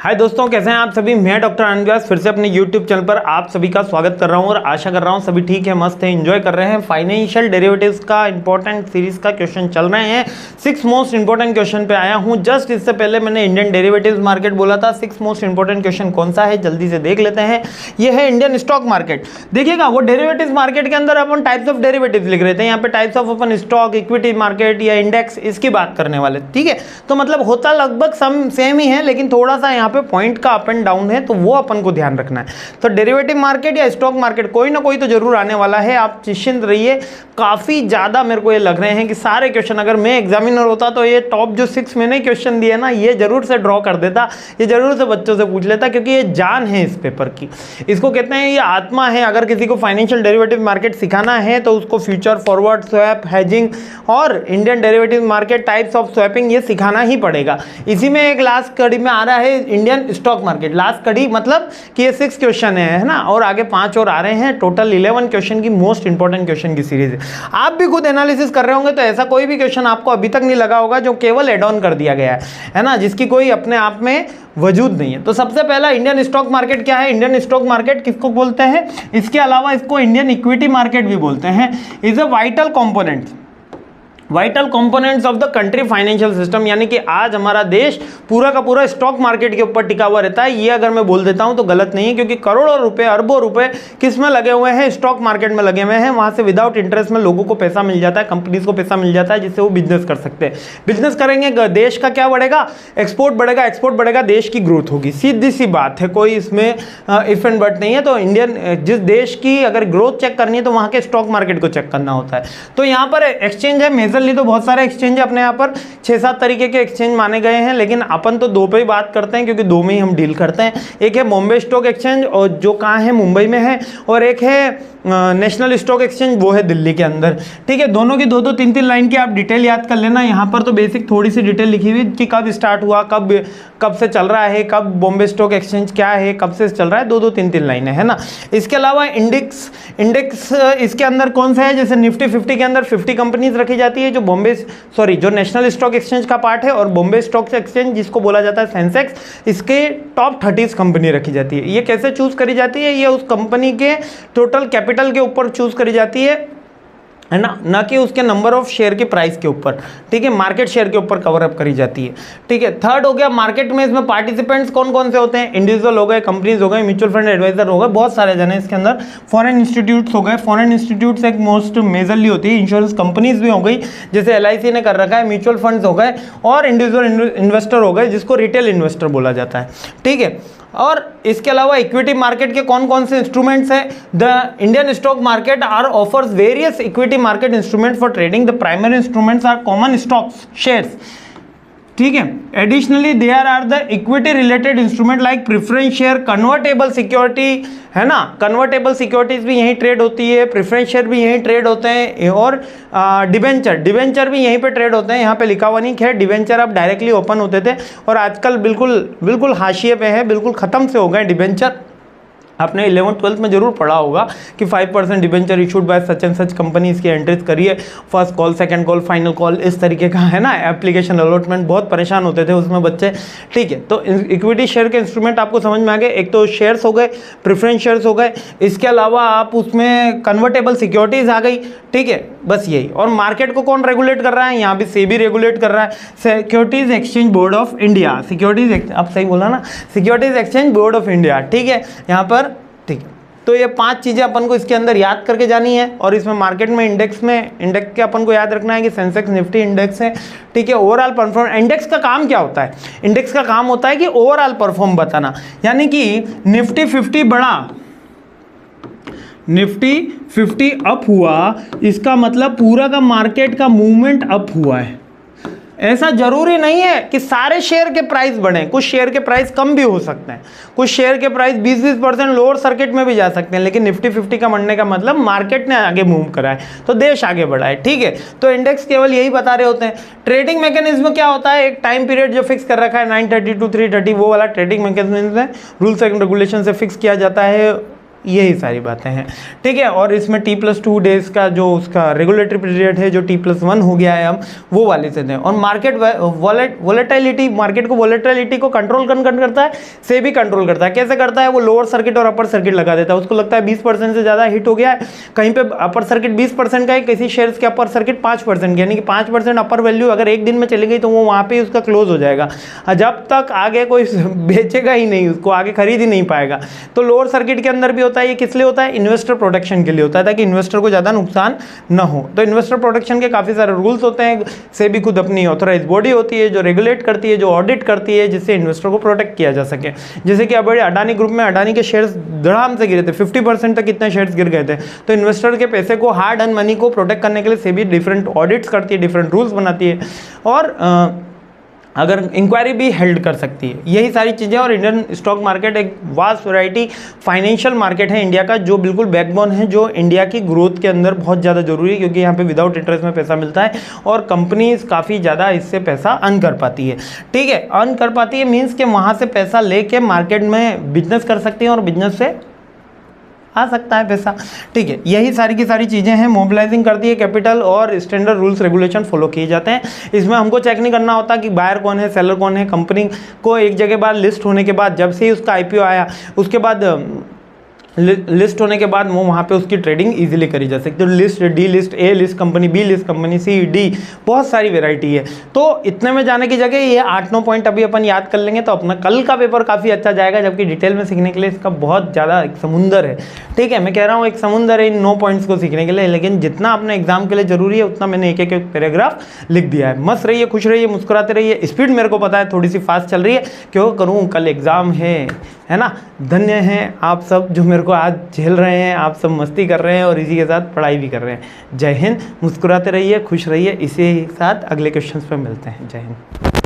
हाय दोस्तों, कैसे हैं आप सभी। मैं डॉक्टर आनंद व्यास फिर से अपने यूट्यूब चैनल पर आप सभी का स्वागत कर रहा हूं और आशा कर रहा हूं सभी ठीक है, मस्त है, एंजॉय कर रहे हैं। फाइनेंशियल डेरिवेटिव्स का इंपॉर्टेंट सीरीज का क्वेश्चन चल रहे हैं। 6 मोस्ट इंपॉर्टेंट क्वेश्चन पे आया हूं। जस्ट इससे पहले मैंने इंडियन डेरिवेटिव्स मार्केट बोला था। 6 मोस्ट इंपॉर्टेंट क्वेश्चन कौन सा है जल्दी से देख लेते हैं। ये है इंडियन स्टॉक मार्केट। देखिएगा, वो डेरिवेटिव्स मार्केट के अंदर अपन टाइप्स ऑफ डेरिवेटिव्स लिख रहे थे, यहाँ पे types of upon stock, equity market या इंडेक्स, इसकी बात करने वाले। ठीक है, तो मतलब होता लगभग सेम ही है, लेकिन थोड़ा सा यहाँ पे पॉइंट का अप एंड डाउन है, तो वो अपन को ध्यान रखना है। तो डेरिवेटिव मार्केट या स्टॉक मार्केट कोई ना कोई तो जरूर आने वाला है, आप निश्चिंत रहिए। काफी ज्यादा मेरे को ये लग रहे हैं कि सारे क्वेश्चन, अगर मैं एग्जामिनर होता तो ये टॉप जो 6 मैंने क्वेश्चन दिए ना, ये जरूर से ड्रॉ कर देता, ये जरूर से बच्चों से पूछ लेता, क्योंकि ये जान है इस पेपर की। इसको कहते हैं, ये आत्मा है। अगर किसी को फाइनेंशियल डेरिवेटिव मार्केट सिखाना है तो उसको फ्यूचर, फॉरवर्ड, स्वैप, हेजिंग और Indian derivative market, types of swapping, ये सिखाना ही पड़ेगा। इसी में एक लास्ट कड़ी में आ रहा है इंडियन स्टॉक मार्केट। लास्ट कड़ी मतलब कि ये 6 क्वेश्चन है ना, और आगे 5 और आ रहे हैं। टोटल 11 क्वेश्चन की मोस्ट इंपॉर्टेंट क्वेश्चन की सीरीज है। आप भी खुद एनालिसिस कर रहे होंगे तो ऐसा कोई भी क्वेश्चन आपको अभी तक नहीं लगा होगा जो केवल एड ऑन कर दिया गया है ना, जिसकी कोई अपने आप में वजूद नहीं है। तो सबसे पहला इंडियन स्टॉक मार्केट क्या है। इंडियन स्टॉक मार्केट किसको बोलते हैं, इसके अलावा इसको इंडियन इक्विटी मार्केट भी बोलते हैं। Is a vital components of the country financial system, यानी कि आज हमारा देश पूरा का पूरा स्टॉक मार्केट के ऊपर टिका हुआ रहता है। ये अगर मैं बोल देता हूं तो गलत नहीं है, क्योंकि करोड़ों रुपए, अरबों रुपए किस में लगे हुए हैं, स्टॉक मार्केट में लगे हुए हैं। वहां से विदाउट इंटरेस्ट में लोगों को पैसा मिल जाता है, कंपनीज को पैसा मिल जाता है, जिससे वो बिजनेस कर सकते हैं। बिजनेस करेंगे, देश का क्या बढ़ेगा, एक्सपोर्ट बढ़ेगा, एक्सपोर्ट बढ़ेगा, देश की ग्रोथ होगी। सीधी सी बात है, कोई इसमें इफ एंड बट नहीं है। तो इंडियन जिस देश की अगर ग्रोथ चेक करनी है तो वहां के स्टॉक मार्केट को चेक करना होता है। तो यहाँ पर एक्सचेंज है, मेजरली तो बहुत सारे एक्सचेंज है अपने यहाँ पर, 6-7 तरीके के एक्सचेंज माने गए हैं, लेकिन अपन तो 2 पे ही बात करते हैं, क्योंकि 2 में ही हम डील करते हैं। एक है बॉम्बे स्टॉक एक्सचेंज, और जो कहाँ है, मुंबई में है, और एक है नेशनल स्टॉक एक्सचेंज, वो है दिल्ली के अंदर। ठीक है, दोनों की 2-2, 3-3 लाइन की आप डिटेल याद कर लेना। यहाँ पर तो बेसिक थोड़ी सी डिटेल लिखी हुई कि कब स्टार्ट हुआ, कब से चल रहा है, कब बॉम्बे स्टॉक एक्सचेंज क्या है, कब से चल रहा है, 2-2, 3-3 लाइनें है ना। इसके अलावा इंडेक्स इसके अंदर कौन सा है, जैसे निफ्टी 50 के अंदर 50 कंपनीज रखी जाती है, जो नेशनल स्टॉक एक्सचेंज का पार्ट है, और बॉम्बे स्टॉक एक्सचेंज जिसको बोला जाता है सेंसेक्स, इसके टॉप 30 कंपनी रखी जाती है। ये कैसे चूज करी जाती है, ये उस कंपनी के टोटल कैपिटल के ऊपर चूज करी जाती है ना कि उसके नंबर ऑफ शेयर के प्राइस के ऊपर। ठीक है, मार्केट शेयर के ऊपर कवर अप करी जाती है। ठीक है, थर्ड हो गया मार्केट में इसमें पार्टिसिपेंट्स कौन कौन से होते हैं, इंडिविजुअल हो गए, कंपनीज हो गए, म्यूचुअल फंड एडवाइजर हो गए, बहुत सारे जन हैं इसके अंदर। फॉरेन इंस्टीट्यूट्स हो गए, फॉरेन इंस्टीट्यूट्स एक मोस्ट मेजरली होती है। इंश्योरेंस कंपनीज भी हो गई, जैसे LIC ने कर रखा है, म्यूचुअल फंड्स हो गए, और इंडिविजुअल इन्वेस्टर हो गए, जिसको रिटेल इन्वेस्टर बोला जाता है। ठीक है, और इसके अलावा इक्विटी मार्केट के कौन कौन से इंस्ट्रूमेंट्स हैं। The Indian stock market are offers various equity market instrument for trading. The primary instruments are common stocks, shares. ठीक है, additionally there are the equity related instrument like preference share, convertible security, है ना। Convertible securities भी यहीं trade होती है, preference share भी यहीं ट्रेड होते हैं, और डिवेंचर भी यहीं पे ट्रेड होते हैं। यहाँ पे लिखा हुआ नहीं, खैर डिवेंचर अब डायरेक्टली ओपन होते थे, और आजकल बिल्कुल हाशिए पे है, बिल्कुल खत्म से हो गए डिवेंचर। आपने 11th-12th में जरूर पढ़ा होगा कि 5% debenture issued by such and such company, इसकी एंट्रीज करिए, first call, second call, final call, इस तरीके का है ना। एप्लीकेशन अलॉटमेंट, बहुत परेशान होते थे उसमें बच्चे। ठीक है, तो इक्विटी शेयर के इंस्ट्रूमेंट आपको समझ में आ गए। एक तो शेयर्स हो गए, प्रेफरेंस शेयर्स हो गए, इसके अलावा आप उसमें कन्वर्टेबल सिक्योरिटीज आ गई। ठीक है, बस यही। और मार्केट को कौन रेगुलेट कर रहा है, यहाँ भी सेबी रेगुलेट कर रहा है, securities exchange board of India. आप सही बोला ना, securities exchange board of India. ठीक है, यहाँ पर। ठीक है, तो ये 5 चीजें अपन को इसके अंदर याद करके जानी है। और इसमें मार्केट में इंडेक्स के अपन को याद रखना है कि सेंसेक्स, निफ्टी इंडेक्स है। ठीक है, ओवरऑल परफॉर्म। इंडेक्स का काम क्या होता है, इंडेक्स का काम होता है कि ओवरऑल परफॉर्म बताना, यानी कि निफ्टी 50 बढ़ा, निफ्टी 50 अप हुआ, इसका मतलब पूरा का मार्केट का मूवमेंट अप हुआ है। ऐसा जरूरी नहीं है कि सारे शेयर के प्राइस बढ़े, कुछ शेयर के प्राइस कम भी हो सकते हैं, कुछ शेयर के प्राइस 20% लोअर सर्किट में भी जा सकते हैं, लेकिन निफ्टी 50 का बढ़ने का मतलब मार्केट ने आगे मूव करा है, तो देश आगे बढ़ा है। ठीक है, तो इंडेक्स केवल यही बता रहे होते हैं। ट्रेडिंग मैकेनिज्म क्या होता है, एक टाइम पीरियड जो फिक्स कर रखा है 9:30 to 3:30, वो वाला ट्रेडिंग मैकेनिज्म है, रूल्स एंड रेगुलेशन से फिक्स किया जाता है। यही सारी बातें हैं, ठीक है। और इसमें T+2 डेज का जो उसका रेगुलेटरी पीरियड है जो T+1 हो गया है हम वो वाले से दें। और मार्केट वॉलेटिलिटी, मार्केट को वॉलेटिलिटी को कंट्रोल करता है, सेबी कंट्रोल करता है। कैसे करता है? वो लोअर सर्किट और अपर सर्किट लगा देता है। उसको लगता है 20% से ज़्यादा हिट हो गया है, कहीं पे अपर सर्किट 20% का है, किसी शेयर्स के अपर सर्किट 5% का, यानी कि 5% अपर वैल्यू अगर एक दिन में चली गई तो वो वहाँ पे उसका क्लोज हो जाएगा। जब तक आगे कोई बेचेगा ही नहीं, उसको आगे खरीद ही नहीं पाएगा। तो लोअर सर्किट के अंदर भी होता है। ये किस लिए होता है? इन्वेस्टर प्रोटेक्शन के लिए होता है, ताकि इन्वेस्टर को ज़्यादा नुकसान न हो। तो इन्वेस्टर प्रोटेक्शन के काफ़ी सारे रूल्स होते हैं। सेबी खुद अपनी ऑथराइज बॉडी होती है जो रेगुलेट करती है, जो ऑडिट करती है, जिससे इन्वेस्टर को प्रोटेक्ट किया जा सके। जैसे कि अब अडानी ग्रुप में अडानी के शेयर्स धड़ाम से गिरे थे, 50% तक कितने शेयर्स गिर गए थे। तो इन्वेस्टर के पैसे को, हार्ड अर्न मनी को प्रोटेक्ट करने के लिए सेबी डिफरेंट ऑडिट्स करती है, डिफरेंट रूल्स बनाती है, और अगर इंक्वायरी भी हेल्ड कर सकती है। यही सारी चीज़ें। और इंडियन स्टॉक मार्केट एक वास्ट वैरायटी फाइनेंशियल मार्केट है इंडिया का, जो बिल्कुल बैकबोन है, जो इंडिया की ग्रोथ के अंदर बहुत ज़्यादा जरूरी है, क्योंकि यहाँ पे विदाउट इंटरेस्ट में पैसा मिलता है और कंपनीज काफ़ी ज़्यादा इससे पैसा अर्न कर पाती है, ठीक है। अर्न कर पाती है मीन्स कि वहाँ से पैसा लेके मार्केट में बिजनेस कर सकती है और बिजनेस से आ सकता है पैसा, ठीक है। यही सारी की सारी चीज़ें हैं। मोबिलाइजिंग करती है कैपिटल और स्टैंडर्ड रूल्स रेगुलेशन फॉलो किए जाते हैं। इसमें हमको चेक नहीं करना होता कि बायर कौन है, सेलर कौन है। कंपनी को एक जगह बाद लिस्ट होने के बाद, जब से ही उसका IPO आया उसके बाद लिस्ट होने के बाद वो वहाँ पे उसकी ट्रेडिंग इजीली करी जा सकती है। List, D list, A list company, B list company, C D, बहुत सारी वेराइटी है। तो इतने में जाने की जगह ये 8-9 पॉइंट अभी अपन याद कर लेंगे तो अपना कल का पेपर काफ़ी अच्छा जाएगा, जबकि डिटेल में सीखने के लिए इसका बहुत ज़्यादा एक समुंदर है, ठीक है। मैं कह रहा हूँ एक समुंदर है इन 9 पॉइंट्स को सीखने के लिए, लेकिन जितना अपने एग्जाम के लिए जरूरी है उतना मैंने एक एक पैराग्राफ लिख दिया है। मस्त रहिए, खुश रहिए, मुस्कुराते रहिए। स्पीड मेरे को पता है थोड़ी सी फास्ट चल रही है, क्यों करूँ, कल एग्जाम है ना। धन्य हैं आप सब जो मेरे को आज झेल रहे हैं, आप सब मस्ती कर रहे हैं और इसी के साथ पढ़ाई भी कर रहे हैं। जय हिंद, मुस्कुराते रहिए, खुश रहिए। इसी के साथ अगले क्वेश्चंस पे मिलते हैं। जय हिंद।